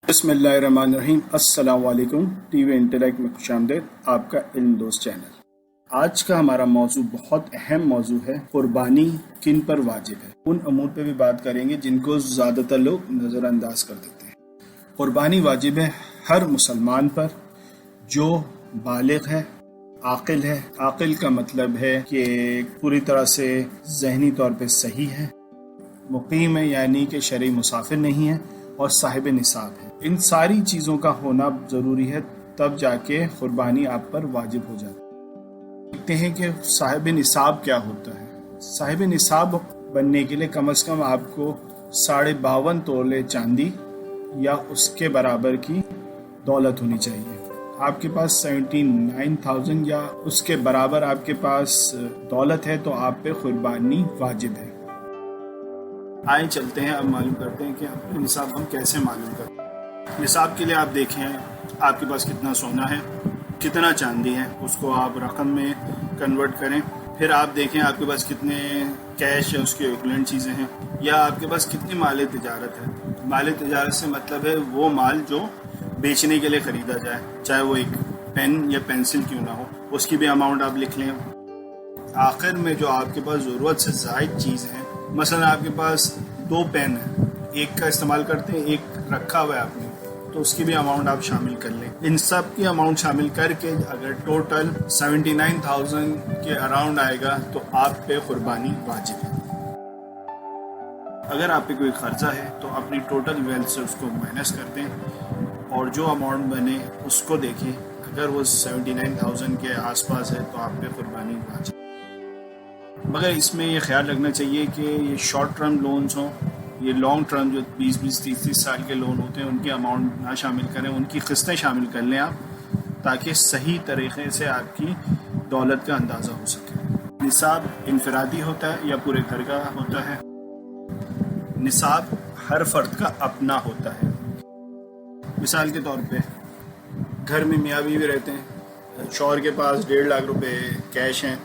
बिस्मिल्लाहिर्रहमानिर्रहीम। अस्सलाम वालेकुम। टीवी इंटेलेक्ट में खुशामदीद, आपका इल्म दोस्त चैनल। आज का हमारा मौजू बहुत अहम मौजू है, कुर्बानी किन पर वाजिब है। उन अमूर पे भी बात करेंगे जिनको ज़्यादातर लोग नज़रअंदाज कर देते हैं। कुर्बानी वाजिब है हर मुसलमान पर जो बालिग है, आकिल है। आकिल का मतलब है कि पूरी तरह से ज़हनी तौर पे सही है, मुकीम है यानी कि शरई मुसाफिर नहीं है, और साहिब निसाब है। इन सारी चीज़ों का होना ज़रूरी है, तब जाके कुर्बानी आप पर वाजिब हो जाती है। देखते हैं कि साहिब निसाब क्या होता है। साहिब निसाब बनने के लिए कम से कम आपको 52.5 तोले चांदी या उसके बराबर की दौलत होनी चाहिए। आपके पास 79,000 या उसके बराबर आपके पास दौलत है तो आप पे कुर्बानी वाजिब है। आए चलते हैं, अब मालूम करते हैं कि अपने निसाब हम कैसे मालूम करते हैं। निसाब के लिए आप देखें आपके पास कितना सोना है, कितना चांदी है, उसको आप रकम में कन्वर्ट करें। फिर आप देखें आपके पास कितने कैश है, उसके इक्विवेलेंट चीज़ें हैं, या आपके पास कितनी माल तिजारत है। माल तिजारत से मतलब है वो माल जो बेचने के लिए ख़रीदा जाए, चाहे वो एक पेन या पेंसिल क्यों ना हो, उसकी भी अमाउंट आप लिख लें। आखिर में जो आपके पास ज़रूरत से ज़ायद चीज़ है, मसलन आपके पास 2 पेन है, एक का इस्तेमाल करते हैं, एक रखा हुआ है आपने, तो उसकी भी अमाउंट आप शामिल कर लें। इन सब की अमाउंट शामिल करके अगर टोटल 79,000 के अराउंड आएगा तो आप पे कुर्बानी वाजिब है। अगर आप पे कोई खर्चा है तो अपनी टोटल वेल्थ से उसको माइनस कर दें और जो अमाउंट बने उसको देखें। अगर वो 79,000 के आसपास है तो आप पे कुर्बानी वाजिब। मगर इसमें ये ख्याल रखना चाहिए कि ये शॉर्ट टर्म लोन्स हों, ये लॉन्ग टर्म जो 20-20, 30-30 साल के लोन होते हैं उनकी अमाउंट ना शामिल करें, उनकी किस्तें शामिल कर लें आप, ताकि सही तरीक़े से आपकी दौलत का अंदाज़ा हो सके। निसाब इनफरादी होता है या पूरे घर का होता है। निसाब हर फर्द का अपना होता है। मिसाल के तौर पे घर में मियाँ बीवी रहते हैं, शौहर के पास 1.5 लाख रुपए कैश हैं,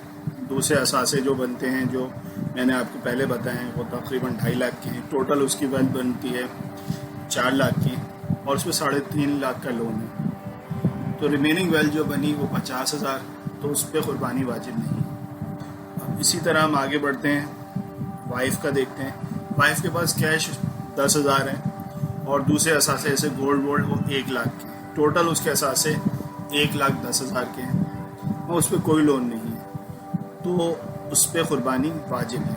दूसरे असासे जो बनते हैं जो मैंने आपको पहले बताए हैं वो तकरीबन 2.5 लाख के हैं। टोटल उसकी वेल्थ बनती है 4 लाख की और उसमें 3.5 लाख का लोन है। तो रिमेनिंग वेल्थ जो बनी वो 50,000, तो उस पर कुर्बानी वाजिब नहीं। अब इसी तरह हम आगे बढ़ते हैं, वाइफ का देखते हैं। वाइफ के पास कैश 10,000 है और दूसरे असासे ऐसे गोल्ड वो 1 लाख के, टोटल उसके असासे 1,10,000 के हैं, और उस पर कोई लोन नहीं है, तो उस पर कुर्बानी वाजिब है।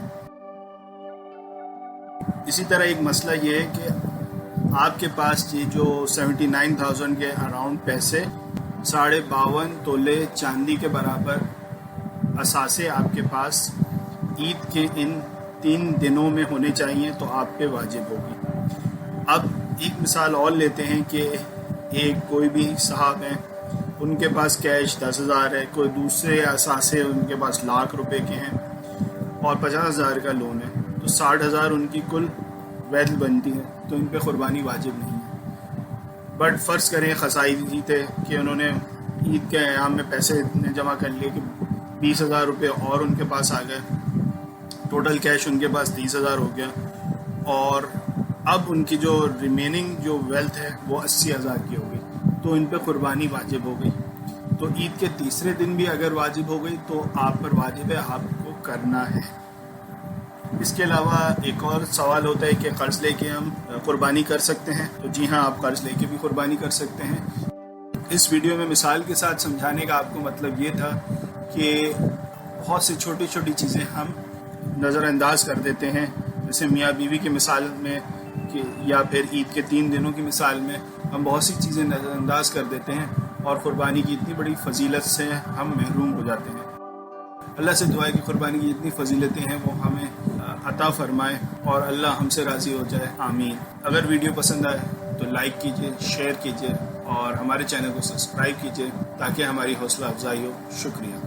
इसी तरह एक मसला ये है कि आपके पास ये जो 79,000 के अराउंड पैसे 52.5 तोले चांदी के बराबर असासे आपके पास ईद के इन 3 दिनों में होने चाहिए, तो आप पे वाजिब होगी। अब एक मिसाल और लेते हैं कि एक कोई भी साहब हैं, उनके पास कैश 10,000 है, कोई दूसरे असासे उनके पास लाख रुपए के हैं और 50,000 का लोन है, तो 60,000 उनकी कुल वेल्थ बनती है, तो इन पे कुर्बानी वाजिब नहीं है। बट फ़र्ज़ करें खसाई थे कि उन्होंने ईद के अयाम में पैसे इतने जमा कर लिए कि 20,000 रुपये और उनके पास आ गए, टोटल कैश उनके पास 30,000 हो गया, और अब उनकी जो रिमेनिंग जो वेल्थ है वो 80,000 की हो गई, तो इन पे कुर्बानी वाजिब हो गई। तो ईद के तीसरे दिन भी अगर वाजिब हो गई तो आप पर वाजिब है, आपको करना है। इसके अलावा एक और सवाल होता है कि कर्ज लेके हम कुर्बानी कर सकते हैं। तो जी हाँ, आप कर्ज लेके भी कुर्बानी कर सकते हैं। इस वीडियो में मिसाल के साथ समझाने का आपको मतलब ये था कि बहुत सी छोटी छोटी चीज़ें हम नज़रअंदाज कर देते हैं, जैसे मियाँ बीवी की मिसाल में या फिर ईद के 3 दिनों की मिसाल में हम बहुत सी चीज़ें नज़रअंदाज कर देते हैं और क़ुरबानी की इतनी बड़ी फजीलत से हम महरूम हो जाते हैं। अल्लाह से दुआ है कि क़ुरबानी की जितनी फजीलतें हैं वो हमें अता फ़रमाए और अल्लाह हमसे राज़ी हो जाए, आमीन। अगर वीडियो पसंद आए तो लाइक कीजिए, शेयर कीजिए और हमारे चैनल को सब्सक्राइब कीजिए ताकि हमारी हौसला अफजाई हो। शुक्रिया।